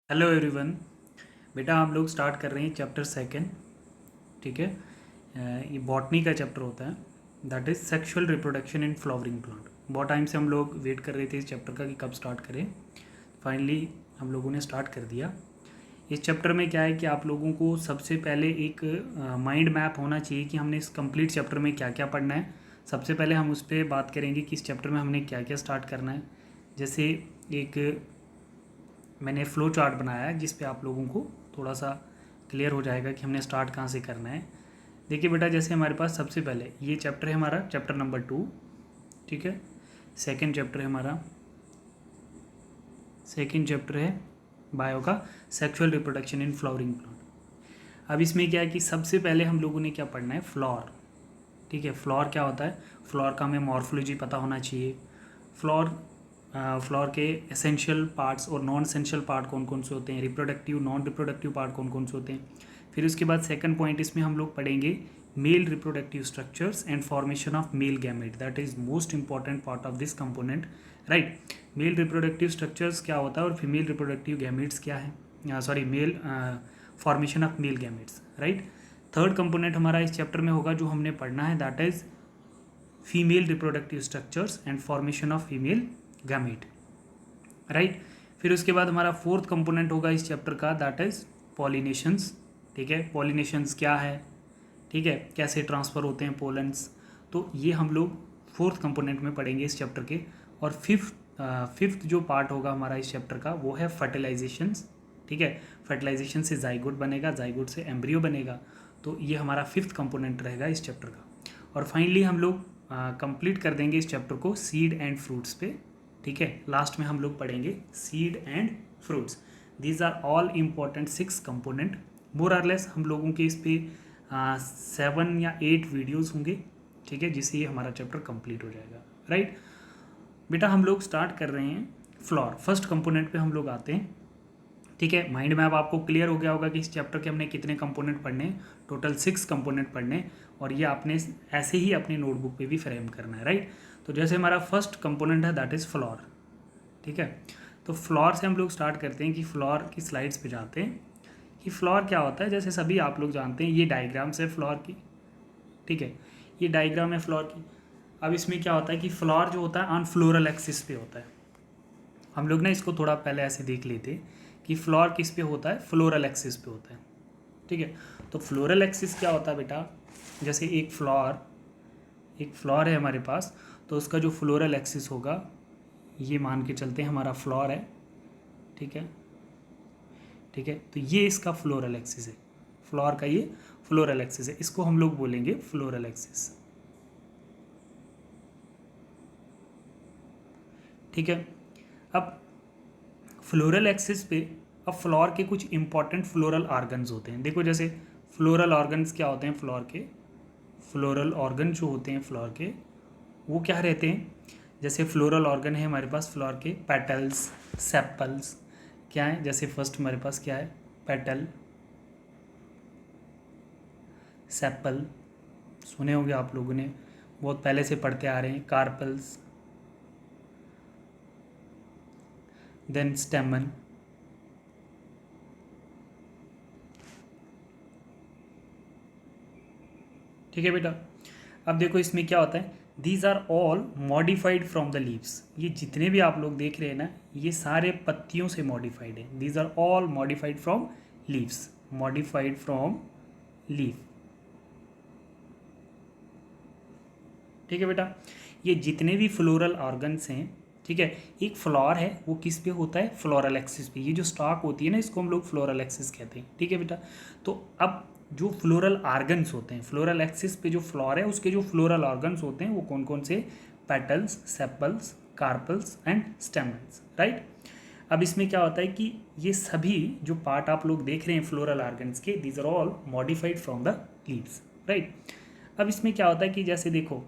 Hello everyone. बेटा हम लोग स्टार्ट कर रहे हैं चैप्टर सेकंड। ठीक है। ये बॉटनी का चैप्टर होता है, that is sexual reproduction in flowering plant. बहुत टाइम से हम लोग वेट कर रहे थे इस चैप्टर का कि कब स्टार्ट करें। फाइनली हम लोगों ने स्टार्ट कर दिया। इस चैप्टर में क्या है कि आप लोगों को सबसे पहले एक माइंड मैप होना चाहिए कि हमने इस कंप्लीट चैप्टर में क्या क्या पढ़ना है। सबसे पहले हम उस पर बात करेंगे कि इस चैप्टर में हमने क्या क्या स्टार्ट करना है। जैसे एक मैंने फ़्लो चार्ट बनाया है जिस पे आप लोगों को थोड़ा सा क्लियर हो जाएगा कि हमने स्टार्ट कहाँ से करना है। देखिए बेटा, जैसे हमारे पास सबसे पहले ये चैप्टर है हमारा चैप्टर नंबर 2। ठीक है। सेकंड चैप्टर है हमारा, सेकंड चैप्टर है बायो का sexual reproduction in flowering plant. अब इसमें क्या है कि सबसे पहले हम लोगों ने क्या पढ़ना है, फ्लोर। ठीक है। फ्लोर क्या होता है, फ्लोर का हमें मॉर्फोलॉजी पता होना चाहिए। फ्लोर फ्लोर के एसेंशियल पार्ट्स और नॉन एसेंशियल पार्ट कौन कौन से होते हैं, रिप्रोडक्टिव नॉन रिप्रोडक्टिव पार्ट कौन कौन से होते हैं। फिर उसके बाद सेकंड पॉइंट इसमें हम लोग पढ़ेंगे male reproductive structures and formation of male gamete, that is most important part of this component, right. Male reproductive structures क्या होता है और फीमेल रिप्रोडक्टिव गैमेट्स क्या है, sorry male formation of male gametes, right. Third component हमारा इस chapter में होगा जो हमने पढ़ना है, that is female reproductive structures and formation of female gamete, right. फिर उसके बाद हमारा फोर्थ कंपोनेंट होगा इस चैप्टर का, दैट इज पॉलिनेशंस। ठीक है। पॉलिनेशंस क्या है, ठीक है, कैसे ट्रांसफ़र होते हैं पोलन्स, तो ये हम लोग फोर्थ कंपोनेंट में पढ़ेंगे इस चैप्टर के। और फिफ्थ जो पार्ट होगा हमारा इस चैप्टर का वो है फर्टिलाइजेशंस। ठीक है। फर्टिलाइजेशन से जाइगोट बनेगा, जाइगोट से एम्ब्रियो बनेगा, तो ये हमारा फिफ्थ कंपोनेंट रहेगा इस चैप्टर का। और फाइनली हम लोग कंप्लीट कर देंगे इस चैप्टर को सीड एंड फ्रूट्स पे। ठीक है। लास्ट में हम लोग पढ़ेंगे seed and fruits. These are all important 6 component. More or less हम लोगों के इस पे 7 या 8 वीडियोज़ होंगे। ठीक है, जिससे ये हमारा चैप्टर कंप्लीट हो जाएगा, राइट। बेटा हम लोग स्टार्ट कर रहे हैं फ्लोर, फर्स्ट कंपोनेंट पे हम लोग आते हैं। ठीक है। माइंड मैप आपको क्लियर हो गया होगा कि इस चैप्टर के हमने कितने कंपोनेंट पढ़ने हैं, टोटल 6 कंपोनेंट पढ़ने, और ये आपने ऐसे ही अपनी नोटबुक पे भी फ्रेम करना है, राइट। तो जैसे हमारा फर्स्ट कंपोनेंट है दैट इज़ फ्लोर। ठीक है। तो फ्लोर से हम लोग स्टार्ट करते हैं कि फ्लोर की स्लाइड्स पे जाते हैं कि फ्लोर क्या होता है। जैसे सभी आप लोग जानते हैं ये डायग्राम्स है फ्लोर की। ठीक है। ये डायग्राम है फ्लोर की। अब इसमें क्या होता है कि फ्लोर जो होता है ऑन फ्लोरल एक्सिस पे होता है। हम लोग ना इसको थोड़ा पहले ऐसे देख लेते कि फ्लोर किस पे होता है, फ्लोरल एक्सिस पे होता है। ठीक है। तो फ्लोरल एक्सिस क्या होता है बेटा, जैसे एक फ्लोर है हमारे पास, तो उसका जो फ्लोरल एक्सिस होगा ये मान के चलते हैं हमारा फ्लोर है। ठीक है। ठीक है। तो ये इसका फ्लोरल एक्सिस है, फ्लोर का ये फ्लोरल एक्सिस है, इसको हम लोग बोलेंगे फ्लोरल एक्सिस। ठीक है। अब फ्लोरल एक्सिस पे अब फ्लोर के कुछ इंपॉर्टेंट फ्लोरल ऑर्गन्स होते हैं। देखो जैसे फ्लोरल ऑर्गन्स क्या होते हैं फ्लोर के, फ्लोरल ऑर्गन जो होते हैं फ्लोर के वो क्या रहते हैं। जैसे फ्लोरल ऑर्गन है हमारे पास फ्लोर के, पेटल्स, सेपल्स, क्या है, जैसे फर्स्ट हमारे पास क्या है, पेटल, सेपल, सुने होंगे आप लोगों ने, बहुत पहले से पढ़ते आ रहे हैं, कार्पल्स, देन स्टेमन। ठीक है बेटा। अब देखो इसमें क्या होता है, these are all modified from the leaves. ये जितने भी आप लोग देख रहे हैं ना ये सारे पत्तियों से मॉडिफाइड है। These are all modified from leaves, modified from leaf. ठीक है बेटा। ये जितने भी फ्लोरल ऑर्गन्स हैं, ठीक है, एक फ्लोर है वो किस पे होता है, फ्लोरल एक्सिस पे। ये जो स्टॉक होती है ना इसको हम लोग फ्लोरल एक्सिस कहते हैं। ठीक है बेटा। तो अब जो फ्लोरल ऑर्गन्स होते हैं, फ्लोरल एक्सिस पे जो फ्लोर है उसके जो फ्लोरल ऑर्गन्स होते हैं वो कौन कौन से, petals, sepals, carpels and stamens, right. अब इसमें क्या होता है कि ये सभी जो पार्ट आप लोग देख रहे हैं फ्लोरल ऑर्गन्स के, these are all modified from the leaves, right. अब इसमें क्या होता है कि जैसे देखो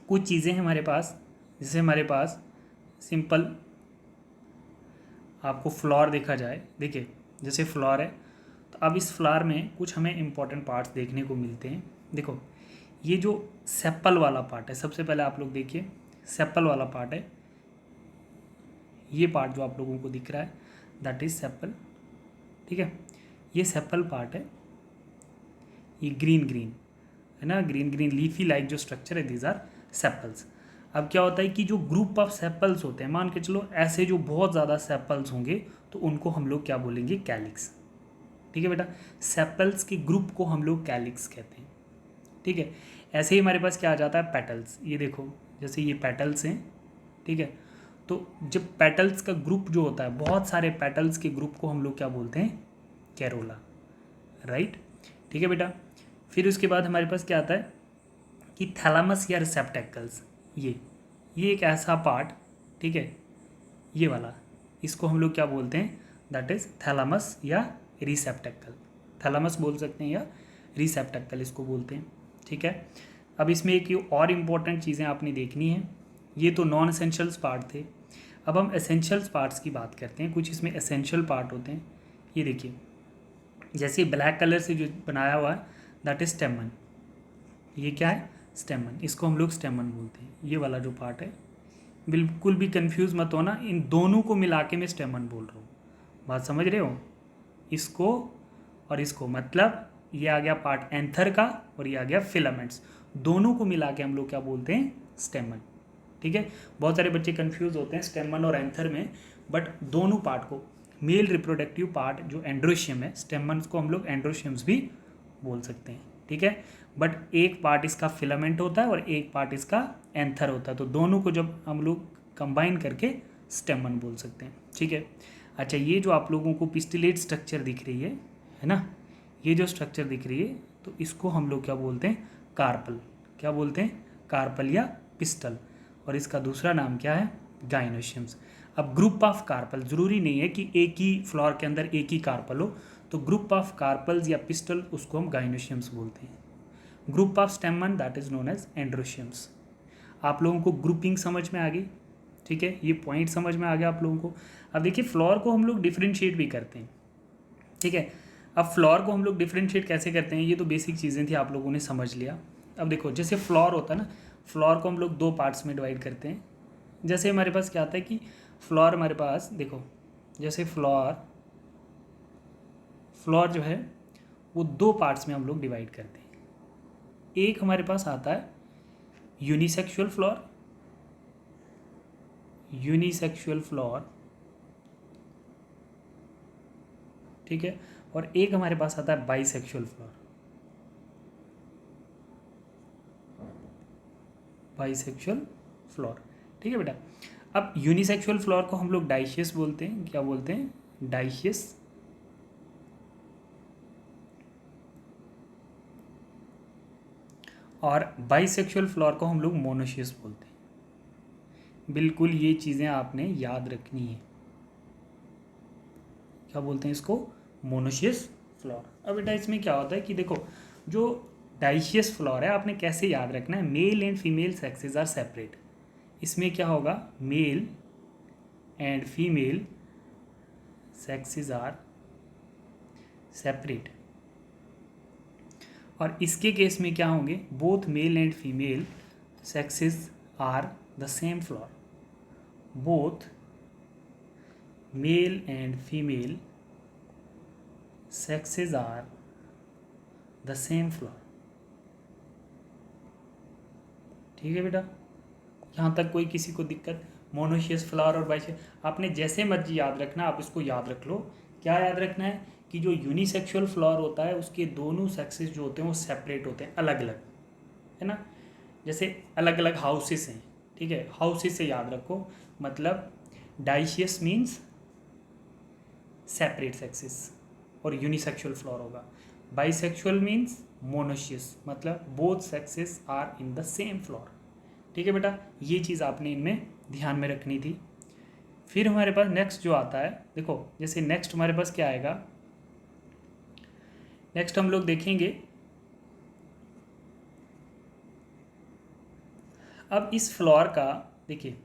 कुछ चीज़ें हैं हमारे पास, जैसे हमारे पास सिंपल आपको फ्लोर देखा जाए, देखिए जैसे फ्लोर है, तो अब इस फ्लावर में कुछ हमें इंपॉर्टेंट पार्ट्स देखने को मिलते हैं। देखो ये जो सेपल वाला पार्ट है, सबसे पहले आप लोग देखिए सेपल वाला पार्ट है, ये पार्ट जो आप लोगों को दिख रहा है, दैट इज सेपल। ठीक है, ये सेपल पार्ट है, ये ग्रीन ग्रीन है ना, ग्रीन ग्रीन लीफी लाइक जो स्ट्रक्चर है, दीज आर सेपल्स। अब क्या होता है कि जो ग्रुप ऑफ सेपल्स होते हैं, मान के चलो ऐसे जो बहुत ज़्यादा सेपल्स होंगे तो उनको हम लोग क्या बोलेंगे, कैलिक्स। ठीक है बेटा, सेपल्स के ग्रुप को हम लोग कैलिक्स कहते हैं। ठीक है, ऐसे ही हमारे पास क्या आ जाता है, पेटल्स। ये देखो जैसे ये पेटल्स हैं। ठीक है, तो जब पेटल्स का ग्रुप जो होता है, बहुत सारे पेटल्स के ग्रुप को हम लोग क्या बोलते हैं, कैरोला। राइट, ठीक है बेटा। फिर उसके बाद हमारे पास क्या आता है कि थैलामस या रिसेप्टेकल्स, ये एक ऐसा पार्ट, ठीक है, ये वाला, इसको हम लोग क्या बोलते हैं, दैट इज थैलामस या रिसेप्टेकल। थैलामस बोल सकते हैं या रिसेप्टेकल इसको बोलते हैं। ठीक है, अब इसमें एक और इम्पॉर्टेंट चीज़ें आपने देखनी है। ये तो नॉन एसेंशियल्स पार्ट थे, अब हम एसेंशियल्स पार्ट्स की बात करते हैं। कुछ इसमें एसेंशियल पार्ट होते हैं। ये देखिए, जैसे ब्लैक कलर से जो बनाया हुआ है, दैट इज स्टेमन। ये क्या है, स्टेमन, इसको हम लोग स्टेमन बोलते हैं। ये वाला जो पार्ट है, बिल्कुल भी कंफ्यूज मत होना, इन दोनों को मिला के मैं स्टेमन बोल रहा हूँ, बात समझ रहे हो, इसको और इसको, मतलब ये आ गया पार्ट एंथर का और ये आ गया फिलामेंट्स, दोनों को मिला के हम लोग क्या बोलते हैं, स्टेमन। ठीक है, बहुत सारे बच्चे कंफ्यूज होते हैं स्टेमन और एंथर में, बट दोनों पार्ट को, मेल रिप्रोडक्टिव पार्ट जो एंड्रोशियम है, स्टेमन्स को हम लोग एंड्रोशियम्स भी बोल सकते हैं। ठीक है, बट एक पार्ट इसका फिलामेंट होता है और एक पार्ट इसका एंथर होता है, तो दोनों को जब हम लोग कंबाइन करके स्टेमन बोल सकते हैं। ठीक है, अच्छा, ये जो आप लोगों को पिस्टिलेट स्ट्रक्चर दिख रही है ना, ये जो स्ट्रक्चर दिख रही है, तो इसको हम लोग क्या बोलते हैं, कार्पल। क्या बोलते हैं, कार्पल या पिस्टल, और इसका दूसरा नाम क्या है, गाइनोशियम्स। अब ग्रुप ऑफ कार्पल, जरूरी नहीं है कि एक ही फ्लोर के अंदर एक ही कार्पल हो, तो ग्रुप ऑफ कार्पल्स या पिस्टल उसको हम गाइनोशियम्स बोलते हैं। Group of stamen that is known as androeciums. आप लोगों को ग्रुपिंग समझ में आ गई। ठीक है, ये पॉइंट समझ में आ गया आप लोगों को। अब देखिए, फ्लोर को हम लोग डिफ्रेंशिएट भी करते हैं। ठीक है, अब फ्लोर को हम लोग डिफ्रेंशिएट कैसे करते हैं, ये तो बेसिक चीज़ें थी, आप लोगों ने समझ लिया। अब देखो, जैसे फ्लोर होता है ना, फ्लोर को हम लोग दो पार्ट्स में डिवाइड करते हैं। जैसे हमारे पास क्या आता है कि फ्लोर हमारे पास देखो, जैसे फ्लोर जो है वो दो पार्ट्स में हम लोग डिवाइड करते हैं। एक हमारे पास आता है यूनिसेक्सुअल फ्लोर, ठीक है, और एक हमारे पास आता है बाइसेक्सुअल फ्लोर। ठीक है बेटा, अब यूनिसेक्सुअल फ्लोर को हम लोग डाइशियस बोलते हैं। क्या बोलते हैं, डाइशियस। और बाइसेक्सुअल फ्लोर को हम लोग मोनोशियस बोलते हैं। बिल्कुल ये चीज़ें आपने याद रखनी है। क्या बोलते हैं इसको, मोनोशियस फ्लोर। अब बेटा इसमें क्या होता है कि देखो, जो डाइशियस फ्लोर है आपने कैसे याद रखना है, male and female sexes are separate. इसमें क्या होगा, male and female sexes are separate. और इसके केस में क्या होंगे, both male and female sexes are the same flower. Both male and female sexes are the same flower. ठीक है बेटा, यहाँ तक कोई किसी को दिक्कत, मोनोशियस फ्लोर और बाइशियस आपने जैसे मर्जी याद रखना, आप इसको याद रख लो। क्या याद रखना है कि जो यूनिसेक्सुअल फ्लोर होता है उसके दोनों सेक्सेस जो होते हैं वो सेपरेट होते हैं, अलग अलग, है ना। जैसे अलग अलग हाउसेस हैं, ठीक है, हाउसेस से याद रखो, मतलब डाइशियस मीन्स सेपरेट सेक्सेस और यूनिसेक्सुअल फ्लोर होगा। बाइसेक्सुअल मीन्स मोनोशियस, मतलब both sexes are in the same flower. ठीक है बेटा, ये चीज़ आपने इनमें ध्यान में रखनी थी। फिर हमारे पास नेक्स्ट जो आता है, देखो जैसे नेक्स्ट हमारे पास क्या आएगा, नेक्स्ट हम लोग देखेंगे, अब इस फ्लोर का देखिए,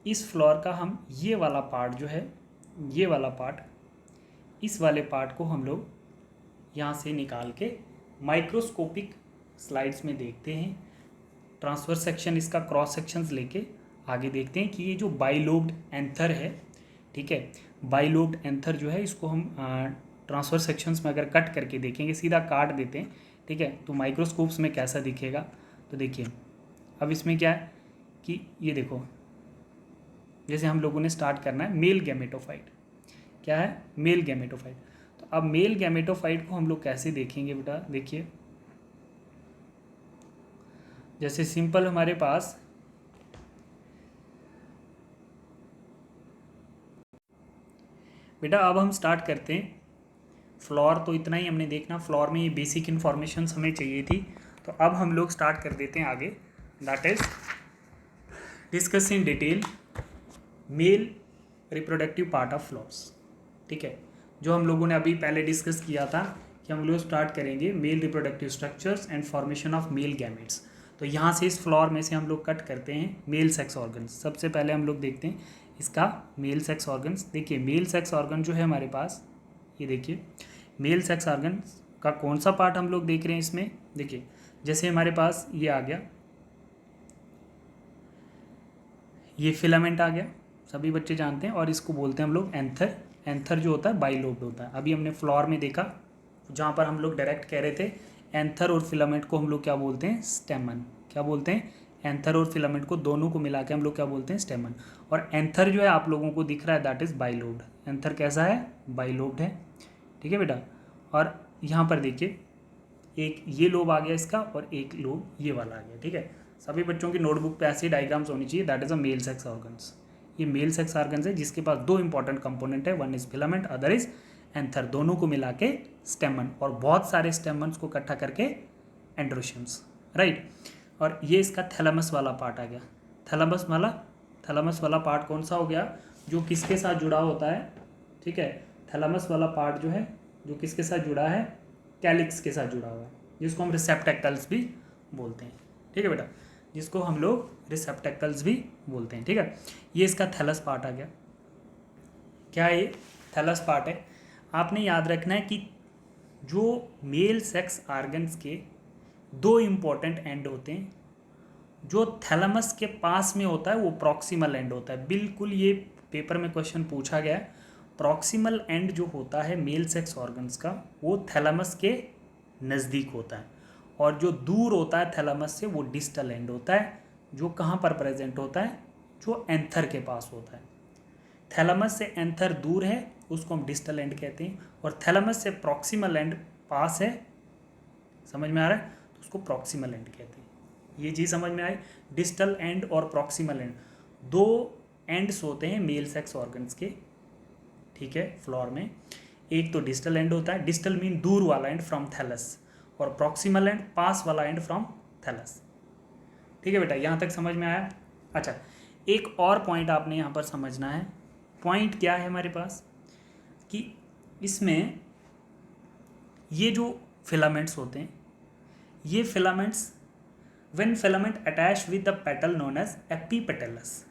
इस फ्लोर का हम ये वाला पार्ट जो है, ये वाला पार्ट, इस वाले पार्ट को हम लोग यहाँ से निकाल के माइक्रोस्कोपिक स्लाइड्स में देखते हैं। ट्रांसफर सेक्शन इसका क्रॉस सेक्शंस लेके आगे देखते हैं कि ये जो बाइलोब्ड एंथर है, ठीक है, बाइलोब्ड एंथर जो है इसको हम ट्रांसफर सेक्शंस में अगर कट करके देखेंगे, सीधा काट देते हैं, ठीक है, तो माइक्रोस्कोप्स में कैसा दिखेगा। तो देखिए अब इसमें क्या है कि ये देखो, जैसे हम लोगों ने स्टार्ट करना है मेल गैमेटोफाइट, क्या है, मेल गैमेटोफाइट। तो अब मेल गैमेटोफाइट को हम लोग कैसे देखेंगे बेटा, देखिए जैसे सिंपल हमारे पास बेटा, अब हम स्टार्ट करते हैं। फ्लोर तो इतना ही हमने देखना, फ्लोर में ये बेसिक इन्फॉर्मेशन हमें चाहिए थी। तो अब हम लोग स्टार्ट कर देते हैं आगे, that is discuss in detail male reproductive part of floors. ठीक है, जो हम लोगों ने अभी पहले डिस्कस किया था कि हम लोग स्टार्ट करेंगे mail reproductive structures and formation of male gametes. तो यहाँ से इस फ्लोर में से हम लोग कट करते हैं मेल सेक्स ऑर्गन्स। सबसे पहले हम लोग देखते हैं इसका मेल सेक्स ऑर्गन्स। देखिए मेल सेक्स ऑर्गन जो है हमारे पास, ये देखिए मेल सेक्स ऑर्गन का कौन सा पार्ट हम लोग देख रहे हैं इसमें। देखिए जैसे हमारे पास ये आ गया, ये फिलामेंट आ गया, सभी बच्चे जानते हैं, और इसको बोलते हैं हम लोग एंथर। एंथर जो होता है बाइलोब्ड होता है। अभी हमने फ्लोर में देखा जहाँ पर हम लोग डायरेक्ट कह रहे थे एंथर और फिलामेंट को हम लोग क्या बोलते हैं, स्टेमन। क्या बोलते हैं, एंथर और फिलामेंट को दोनों को मिला के हम लोग क्या बोलते हैं, स्टेमन। और एंथर जो है आप लोगों को दिख रहा है दैट इज बाइलोब्ड। एंथर कैसा है, बाइलोब्ड है, ठीक है बेटा। और यहाँ पर देखिए एक ये लोब आ गया इसका और एक लोब ये वाला आ गया, ठीक है। सभी बच्चों की नोटबुक पे ऐसे डायग्राम्स होनी चाहिए, that is a male sex organs. ये मेल सेक्स ऑर्गन्स है जिसके पास दो इंपॉर्टेंट कंपोनेंट है, one is filament other is anther, दोनों को मिला के स्टेमन, और बहुत सारे स्टेमन्स को इकट्ठा करके एंड्रोशियम्स, राइट। और ये इसका थैलेमस वाला पार्ट आ गया। थैलेमस वाला पार्ट कौन सा हो गया, जो किसके साथ जुड़ा होता है, ठीक है। थैलेमस वाला पार्ट जो है जो किसके साथ जुड़ा है, कैलिक्स के साथ जुड़ा हुआ है, जिसको हम रिसेप्टेकल्स भी बोलते हैं, ठीक है बेटा, जिसको हम लोग रिसेप्टेकल्स भी बोलते हैं, ठीक है। ये इसका थैलस पार्ट आ गया। क्या ये थैलस पार्ट है। आपने याद रखना है कि जो मेल सेक्स ऑर्गन्स के दो इम्पॉर्टेंट एंड होते हैं, जो थैलेमस के पास में होता है वो प्रॉक्सिमल एंड होता है। बिल्कुल ये पेपर में क्वेश्चन पूछा गया है। प्रॉक्सिमल एंड जो होता है मेल सेक्स ऑर्गन्स का वो थैलेमस के नज़दीक होता है, और जो दूर होता है थैलेमस से वो डिस्टल एंड होता है, जो कहाँ पर प्रेजेंट होता है, जो एंथर के पास होता है। थैलेमस से एंथर दूर है उसको हम डिस्टल एंड कहते हैं, और थैलेमस से प्रॉक्सिमल एंड पास है, समझ में आ रहा है, तो उसको प्रॉक्सिमल एंड कहते हैं। ये चीज़ समझ में आई, डिस्टल एंड और प्रॉक्सिमल एंड दो एंड्स होते हैं मेल सेक्स ऑर्गन्स के, ठीक है, फ्लोर में। एक तो डिस्टल एंड होता है, डिस्टल मीन दूर वाला एंड फ्रॉम थैलस, और प्रॉक्सिमल एंड पास वाला एंड फ्रॉम थैलस, ठीक है बेटा, यहाँ तक समझ में आया। अच्छा, एक और पॉइंट आपने यहाँ पर समझना है। पॉइंट क्या है हमारे पास कि इसमें ये जो फिलामेंट्स होते हैं, ये filaments when filament attach with the petal known as epipetalous,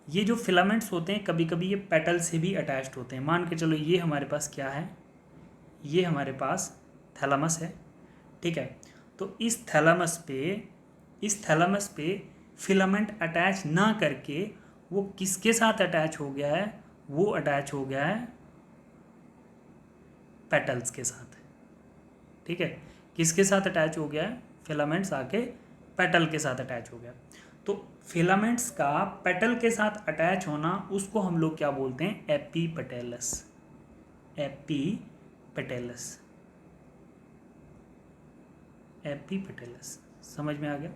ये जो फिलामेंट्स होते हैं कभी कभी ये पेटल से भी अटैच्ड होते हैं। मान के चलो ये हमारे पास क्या है, ये हमारे पास थैलेमस है, ठीक है। तो इस थैलेमस पे फिलामेंट अटैच ना करके वो किसके साथ अटैच हो गया है, वो अटैच हो गया है पेटल्स के साथ, ठीक है। किसके साथ अटैच हो गया है, फिलामेंट्स आके पेटल के साथ अटैच हो गया। तो फिलामेंट्स का पेटल के साथ अटैच होना उसको हम लोग क्या बोलते हैं, एपीपेटलस। एपीपेटलस, एपीपेटलस, समझ में आ गया,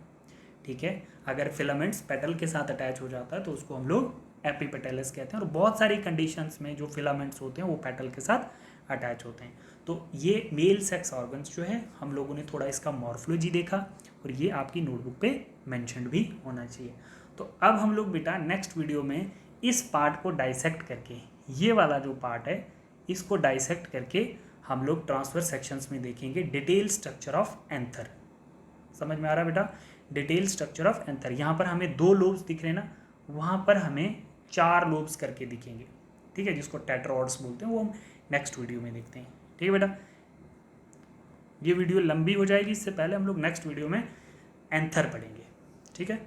ठीक है। अगर फिलामेंट्स पेटल के साथ अटैच हो जाता है तो उसको हम लोग एपीपेटलस कहते हैं, और बहुत सारी कंडीशंस में जो फिलामेंट्स होते हैं वो पेटल के साथ अटैच होते हैं। तो ये मेल सेक्स ऑर्गन्स जो है हम लोगों ने थोड़ा इसका मॉर्फोलॉजी देखा, और ये आपकी नोटबुक पे मेंशन्ड भी होना चाहिए। तो अब हम लोग बेटा नेक्स्ट वीडियो में इस पार्ट को डाइसेक्ट करके, ये वाला जो पार्ट है इसको डाइसेक्ट करके हम लोग ट्रांसफर सेक्शंस में देखेंगे डिटेल स्ट्रक्चर ऑफ एंथर। समझ में आ रहा है बेटा, डिटेल स्ट्रक्चर ऑफ एंथर। यहाँ पर हमें दो लोब्स दिख रहे हैं ना, वहाँ पर हमें 4 लोब्स करके दिखेंगे, ठीक है, जिसको टेट्राओड्स बोलते हैं, वो हम नेक्स्ट वीडियो में देखते हैं, ठीक है बेटा। ये वीडियो लंबी हो जाएगी, इससे पहले हम लोग नेक्स्ट वीडियो में एंथर पढ़ेंगे, ठीक है।